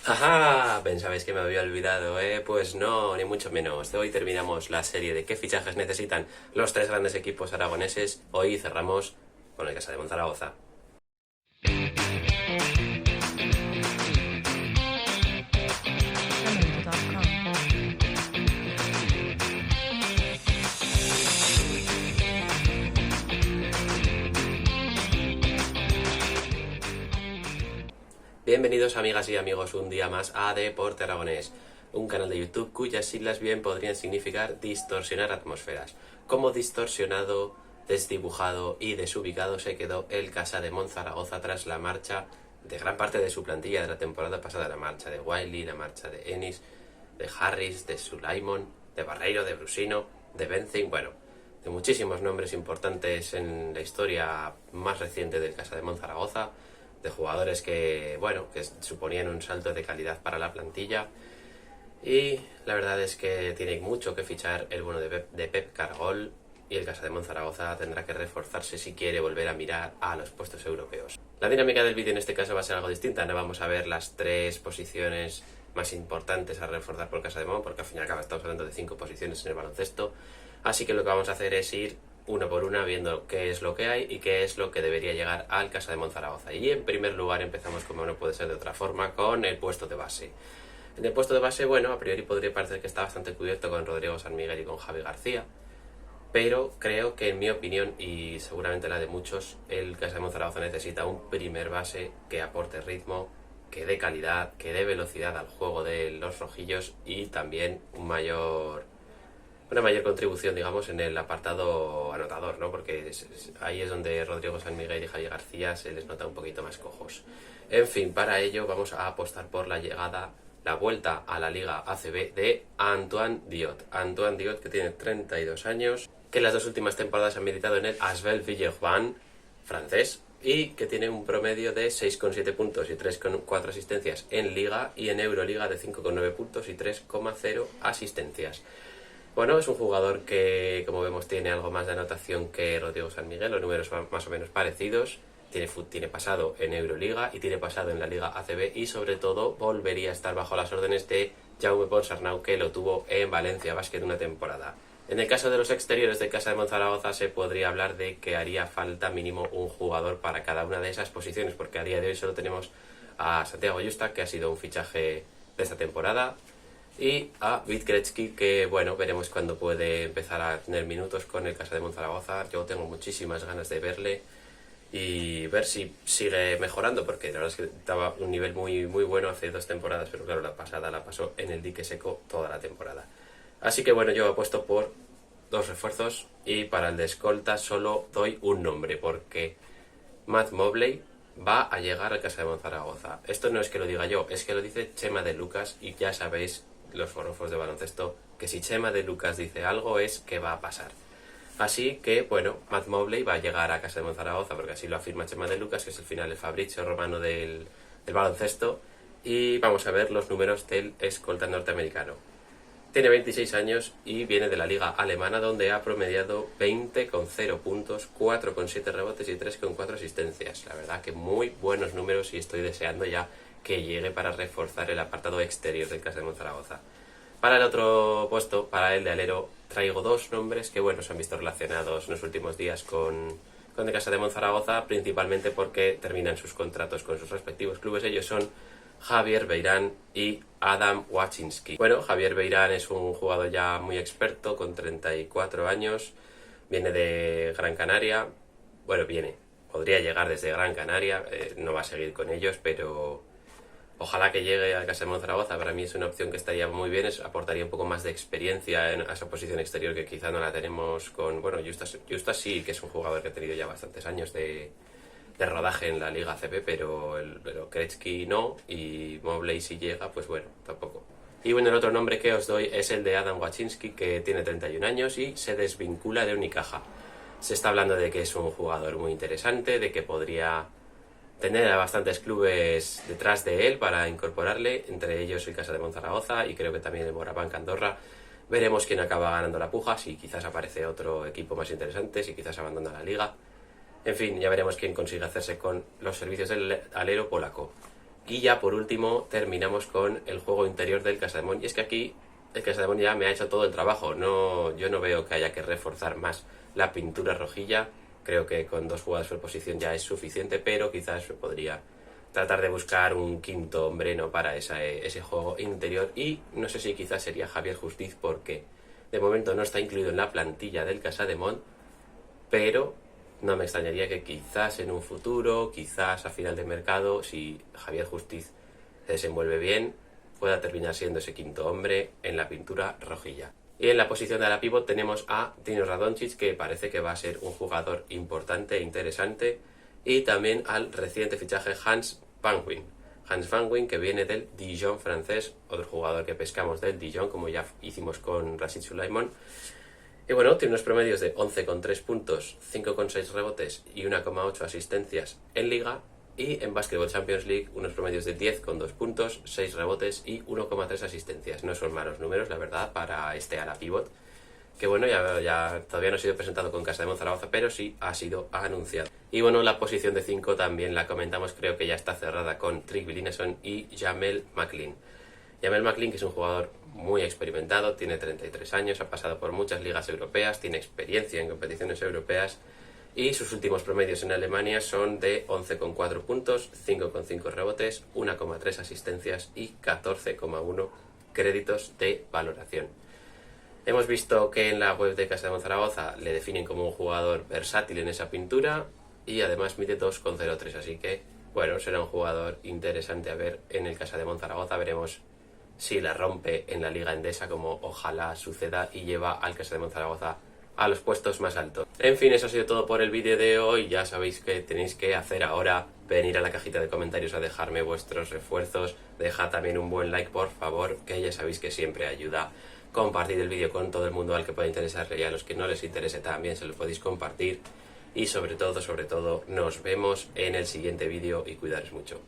Ajá, pensabais que me había olvidado, ¿eh? Pues no, ni mucho menos. Hoy terminamos la serie de qué fichajes necesitan los tres grandes equipos aragoneses. Hoy cerramos con el Casa de Monzaragoza. Elemento.com. Bienvenidos amigas y amigos un día más a Deporte Aragonés, un canal de YouTube cuyas siglas bien podrían significar distorsionar atmósferas. Como distorsionado, desdibujado y desubicado se quedó el Casa de Monzaragoza tras la marcha de gran parte de su plantilla de la temporada pasada, la marcha de Wiley, la marcha de Ennis, de Harris, de Sulaimon, de Barreiro, de Brusino, de Benzing, bueno, de muchísimos nombres importantes en la historia más reciente del Casa de Monzaragoza, de jugadores que, bueno, que suponían un salto de calidad para la plantilla. Y la verdad es que tiene mucho que fichar el bueno de Pep Cargol, y el Casa de Monzaragoza tendrá que reforzarse si quiere volver a mirar a los puestos europeos. La dinámica del vídeo en este caso va a ser algo distinta, no vamos a ver las tres posiciones más importantes a reforzar por Casa de Mon, porque al fin y al cabo estamos hablando de 5 posiciones en el baloncesto, así que lo que vamos a hacer es ir una por una viendo qué es lo que hay y qué es lo que debería llegar al Casa de Monzaragoza. Y en primer lugar empezamos, como no puede ser de otra forma, con el puesto de base. En el puesto de base, bueno, a priori podría parecer que está bastante cubierto con Rodrigo San Miguel y con Javi García, pero creo que en mi opinión, y seguramente la de muchos, el Casa de Monzaragoza necesita un primer base que aporte ritmo, que dé calidad, que dé velocidad al juego de los rojillos y también una mayor contribución, digamos, en el apartado anotador, ¿no? Porque ahí es donde Rodrigo San Miguel y Javi García se les nota un poquito más cojos. En fin, para ello vamos a apostar por la vuelta a la Liga ACB de Antoine Diot. Antoine Diot, que tiene 32 años, que en las dos últimas temporadas ha militado en el Asvel Villeurbanne francés y que tiene un promedio de 6,7 puntos y 3,4 asistencias en Liga, y en Euroliga de 5,9 puntos y 3,0 asistencias. Bueno, es un jugador que, como vemos, tiene algo más de anotación que Rodrigo San Miguel, los números son más o menos parecidos. Tiene pasado en Euroliga y tiene pasado en la Liga ACB, y sobre todo volvería a estar bajo las órdenes de Jaume Ponsarnau, que lo tuvo en Valencia Basket una temporada. En el caso de los exteriores de Casa de Monzaragoza se podría hablar de que haría falta mínimo un jugador para cada una de esas posiciones, porque a día de hoy solo tenemos a Santiago Justa, que ha sido un fichaje de esta temporada, y a Vít Krejci, que bueno, veremos cuándo puede empezar a tener minutos con el Casa de Monzaragoza. Yo tengo muchísimas ganas de verle y ver si sigue mejorando, porque la verdad es que estaba un nivel muy, muy bueno hace 2 temporadas, pero claro, la pasada la pasó en el dique seco toda la temporada. Así que bueno, yo apuesto por 2 refuerzos, y para el de escolta solo doy un nombre, porque Matt Mobley va a llegar al Casa de Monzaragoza. Esto no es que lo diga yo, es que lo dice Chema de Lucas, y ya sabéis, los forofos de baloncesto, que si Chema de Lucas dice algo es que va a pasar. Así que, bueno, Matt Mobley va a llegar a Casa de Monzaragoza, porque así lo afirma Chema de Lucas, que es el final el Fabrizio Romano del baloncesto, y vamos a ver los números del escolta norteamericano. Tiene 26 años y viene de la liga alemana, donde ha promediado 20,0 puntos, 4,7 rebotes y 3,4 asistencias. La verdad que muy buenos números, y estoy deseando ya que llegue para reforzar el apartado exterior del Casa de Monzaragoza. Para el otro puesto, para el de alero, traigo 2 nombres que, bueno, se han visto relacionados en los últimos días con el Casa de Monzaragoza, principalmente porque terminan sus contratos con sus respectivos clubes. Ellos son Javier Beirán y Adam Waczynski. Bueno, Javier Beirán es un jugador ya muy experto, con 34 años, viene de Gran Canaria. Bueno, podría llegar desde Gran Canaria, no va a seguir con ellos, pero ojalá que llegue al Casa de Monzaragoza. Para mí es una opción que estaría muy bien, aportaría un poco más de experiencia a esa posición exterior que quizá no la tenemos con, bueno, Justas sí, que es un jugador que ha tenido ya bastantes años de rodaje en la Liga ACB, pero Krejci no, y Mobley si llega, pues bueno, tampoco. Y bueno, el otro nombre que os doy es el de Adam Waczynski, que tiene 31 años y se desvincula de Unicaja. Se está hablando de que es un jugador muy interesante, de que podría tener a bastantes clubes detrás de él para incorporarle, entre ellos el Casa de Monzaragoza y creo que también el Morabanc Andorra. Veremos quién acaba ganando la puja, si quizás aparece otro equipo más interesante, si quizás abandona la liga. En fin, ya veremos quién consigue hacerse con los servicios del alero polaco. Y ya por último terminamos con el juego interior del Casademón. Y es que aquí el Casademón ya me ha hecho todo el trabajo. Yo no veo que haya que reforzar más la pintura rojilla. Creo que con 2 jugadores por posición ya es suficiente, pero quizás se podría tratar de buscar un quinto hombre, ¿no?, para ese juego interior. Y no sé si quizás sería Javier Justiz, porque de momento no está incluido en la plantilla del Casademón, pero no me extrañaría que quizás en un futuro, quizás a final de mercado, si Javier Justiz se desenvuelve bien, pueda terminar siendo ese quinto hombre en la pintura rojilla. Y en la posición de la pívot tenemos a Dino Radonjic, que parece que va a ser un jugador importante e interesante, y también al reciente fichaje Hans Van Wijn. Hans Van Wijn, que viene del Dijon francés, otro jugador que pescamos del Dijon, como ya hicimos con Rashid Suleiman. Y bueno, tiene unos promedios de 11,3 puntos, 5,6 rebotes y 1,8 asistencias en Liga. Y en Basketball Champions League unos promedios de 10,2 puntos, 6 rebotes y 1,3 asistencias. No son malos números, la verdad, para este ala pivot. Que bueno, ya todavía no ha sido presentado con Casademón Zaragoza, pero sí ha sido anunciado. Y bueno, la posición de 5 también la comentamos, creo que ya está cerrada con Trick Williamson y Jamel McLean. Jamel McLean, que es un jugador muy experimentado, tiene 33 años, ha pasado por muchas ligas europeas, tiene experiencia en competiciones europeas y sus últimos promedios en Alemania son de 11,4 puntos, 5,5 rebotes, 1,3 asistencias y 14,1 créditos de valoración. Hemos visto que en la web de Casademón Zaragoza le definen como un jugador versátil en esa pintura y además mide 2,03, así que bueno, será un jugador interesante a ver en el Casademón Zaragoza. Veremos si la rompe en la Liga Endesa, como ojalá suceda, y lleva al Casademón Zaragoza a los puestos más altos. En fin, eso ha sido todo por el vídeo de hoy. Ya sabéis que tenéis que hacer ahora, venir a la cajita de comentarios a dejarme vuestros refuerzos. Dejad también un buen like, por favor, que ya sabéis que siempre ayuda. Compartid el vídeo con todo el mundo al que pueda interesarle, y a los que no les interese también se lo podéis compartir. Y sobre todo, nos vemos en el siguiente vídeo y cuidaros mucho.